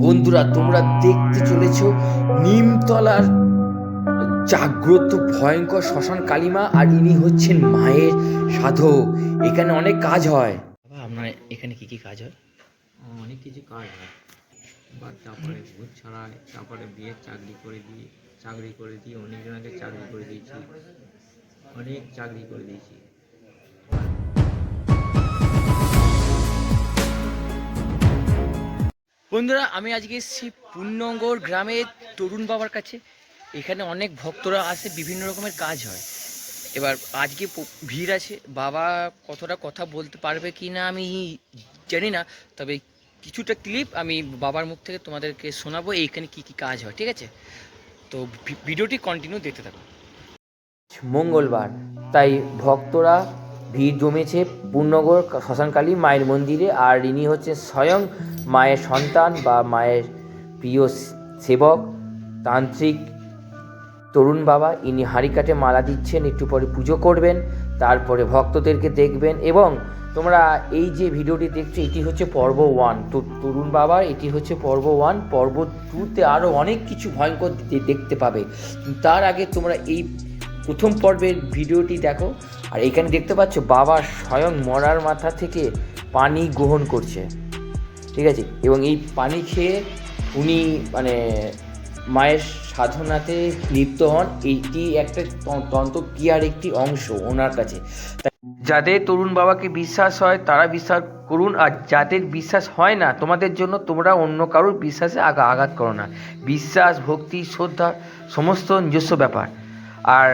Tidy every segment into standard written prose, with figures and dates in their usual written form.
বন্ধুরা, তোমরা দেখতে চলেছ নিমতলার জাগ্রত ভয়ঙ্কর শ্মশান কালীমা, আর ইনি হচ্ছেন মায়ের সাধক। এখানে অনেক কাজ হয়। আপনার এখানে কি কি কাজ হয়? অনেক কিছু কাজ হয়। তারপরে ভূত ছাড়ায়, তারপরে বিয়ের চাকরি করে দিই অনেক জনকে চাকরি করে দিয়েছি, অনেক চাকরি করে দিয়েছি। বন্ধুরা, আমি আজকে এসেছি পূর্ণনগর গ্রামের তরুণ বাবার কাছে। এখানে অনেক ভক্তরা আসে, বিভিন্ন রকমের কাজ হয়। এবার আজকে ভিড় আছে। বাবা কতটা কথা বলতে পারবে কি না আমি জানি না, তবে কিছুটা ক্লিপ আমি বাবার মুখ থেকে তোমাদেরকে শোনাবো এইখানে কি কি কাজ হয়, ঠিক আছে? তো ভিডিওটি কন্টিনিউ দেখতে থাকো। মঙ্গলবার, তাই ভক্তরা ভিড় জমেছে পূর্ণনগর শ্মশানকালী মায়ের মন্দিরে। আর ইনি হচ্ছে স্বয়ং মায়ের সন্তান বা মায়ের প্রিয় সেবক, তান্ত্রিক তরুণ বাবা। ইনি হাঁড়ি কাঠে মালা দিচ্ছেন, একটু পরে পুজো করবেন, তারপরে ভক্তদেরকে দেখবেন। এবং তোমরা এই যে ভিডিওটি দেখছো, এটি হচ্ছে পর্ব 1। তো তরুণ বাবার এটি হচ্ছে পর্ব 1। পর্ব 2তে আরও অনেক কিছু ভয়ঙ্কর দেখতে পাবে। তার আগে তোমরা এই প্রথম পর্বের ভিডিওটি দেখো। আর এখানে দেখতে পাচ্ছ বাবা স্বয়ং মরার মাথা থেকে পানি গ্রহণ করছে, ঠিক আছে? এবং এই পানি খেয়ে উনি মানে মায়ের সাধনাতে লিপ্ত হন। এইটি একটা তন্ত্রক্রিয়ার একটি অংশ ওনার কাছে। যাদের তরুণ বাবাকে বিশ্বাস হয় তারা বিশ্বাস করুন, আর যাদের বিশ্বাস হয় না তোমাদের জন্য, তোমরা অন্য কারোর বিশ্বাসে আঘাত করো না। বিশ্বাস, ভক্তি, শ্রদ্ধা সমস্ত নিজস্ব ব্যাপার। আর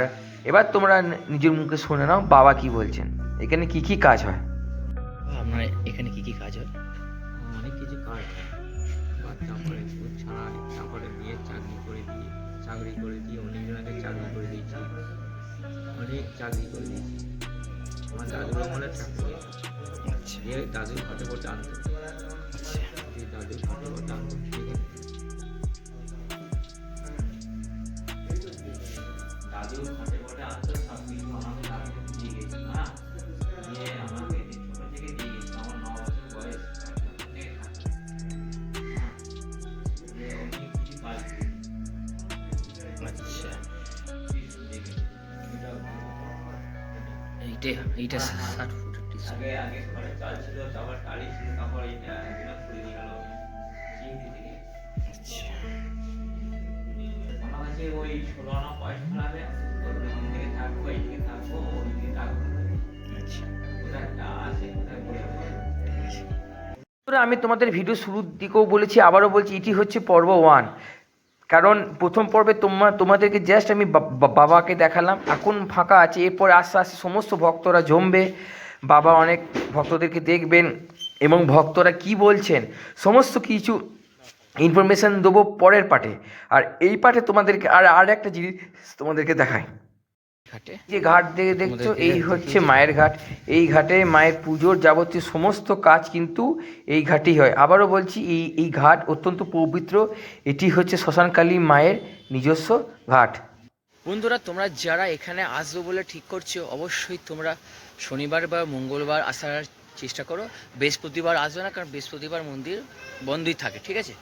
এবার তোমরা নিজের মুখে শুনে নাও বাবা কি বলছেন, এখানে কি কি কাজ হয়। আপনার এখানে কি কি কাজ হয়? অনেক কিছু কাজ হয়। তারপরে ভূত ছাড়ায়, তারপরে বিয়ের চাকরি করে দিই অনেক জনকে চাকরি করে দিয়েছি, অনেক চাকরি করে দিয়েছি। আমার দাদুর আমলে চাকরি, যে দাদুর ঘাটে বসে আনতো, যে দাদুর ঘাটে বসে আনতো, দাদুর ঘাটে বসে আনতো সব কিছু আমাকে দাদু দিয়ে গেছিল। হ্যাঁ, দিয়ে আমাকে ছোট থেকে দিয়ে গেছিল। আমার 9 বছর বয়স অনেক কিছু কাজ। আচ্ছা, এইটা 60 ফুটের টিস্যু। আগে ঘরে চাল ছিল, তারপর টালি ছিল, তারপর এটা একদিন খুলে দিয়ে গেল চিংড়ি থেকে। আচ্ছা আমার কাছে ওই 16 আনা পয়সা লাগবে, ওইখান থেকে থাকবো, এইদিকে থাকবো, ওইদিকে থাকবো, আচ্ছা। কোথায় একটা আছে, কোথায় বলে আমি তোমাদের ভিডিও শুরুর দিকেও বলেছি, আবারও বলছি, এটি হচ্ছে পর্ব 1। কারণ প্রথম পর্বে তোমাদেরকে জাস্ট আমি বাবাকে দেখালাম, এখন ফাঁকা আছে। এরপর আস্তে আস্তে সমস্ত ভক্তরা জমবে, বাবা অনেক ভক্তদেরকে দেখবেন এবং ভক্তরা কি বলছেন সমস্ত কিছু ইনফরমেশান দেবো পরের পার্টে। আর এই পার্টে তোমাদেরকে আর একটা জিনিস তোমাদেরকে দেখায়। ঘাটে যে ঘাট দেখছো, এই হচ্ছে মায়ের ঘাট। এই ঘাটে মায়ের পুজোর যাবতীয় সমস্ত কাজ কিন্তু এই ঘাটেই হয়। আবারও বলছি, এই ঘাট অত্যন্ত পবিত্র। এটি হচ্ছে শ্মশানকালী মায়ের নিজস্ব ঘাট। বন্ধুরা, তোমরা যারা এখানে আসবে বলে ঠিক করছো, অবশ্যই তোমরা শনিবার বা মঙ্গলবার আসার চেষ্টা করো। বৃহস্পতিবার আসবে না, কারণ বৃহস্পতিবার মন্দির বন্ধই থাকে, ঠিক আছে?